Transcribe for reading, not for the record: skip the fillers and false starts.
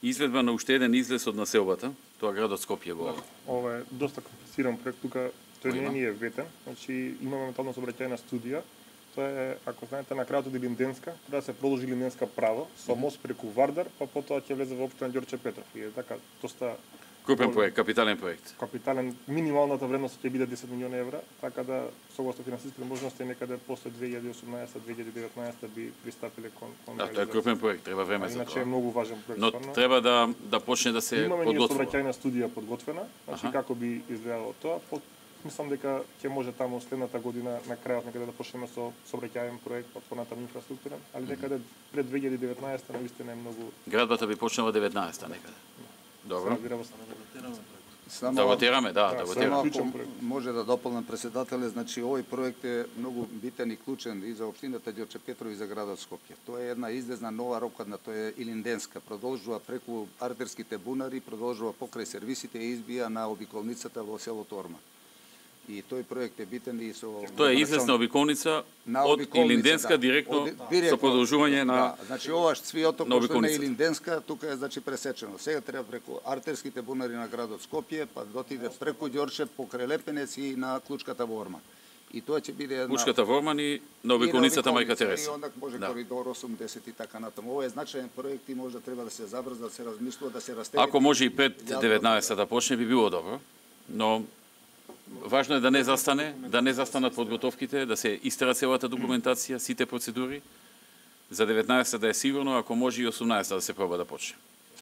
Изvedба на уште еден излез од населбата, тоа градот Скопје го. Ова е доста комплициран проект, тука тој не ни е ветен, значи имаме метална сообраќајна студија. Тоа е, ако знаете, на крајот од Илинденска, треба да се продолжи Илинденска право со мост преку Вардар, па потоа ќе влезе во општина Ѓорче Петров. И е така доста Крупен проект, капитален проект. Капитален, минималната вредност ќе биде 10 милиони евра, така да согласно финансиските можности некаде после 2018-2019 би пристапиле кон Да, тоа е крупен проект, треба време за тоа. Иначе е многу важен проект. Но треба да почне да се подготвува. Имаме сообраќајна студија подготвена, значи како би изгледало тоа. Мислам дека ќе може таму следната година на крајот некаде да почнеме со сообраќајен проект, па понатаму инфраструктурен, али некаде пред 2019 навистина е многу. Градбата би почнала 19-та некаде. Добро. Само да го тераме, да го тераме. Само може да дополнам председателе, значи овој проект е многу битен и клучен и за општината Ѓорче Петров и за градот Скопје. Тоа е една излезна нова рокадна, тоа е Илинденска, продолжува преку артерските бунари, продолжува покрај сервисите и избија на обиколницата во селото Орма. И тој проект е битен и со Тоа е излезна обиколница од Илинденска директно со продолжување на. Да, значи ова свиото кој на Илинденска тука е значи пресечено. Сега треба преку артерските бунари на градот Скопје, па дотиде преку Ѓорче покрај Лепенец и на Клучката во Орма. И тоа ќе биде една Клучката во Орма и на обиколницата Мајка Тереса. И онда може коридор 80 и така натаму. Ова е значаен проект и може да треба да се забрза, да се размислува, да се растеви. Ако може и пред 19 да почне би било добро, но важно е да не застанат подготовките, да се истера целата документација, сите процедури, за 19 да е сигурно, ако може и 18 да се проба да почне.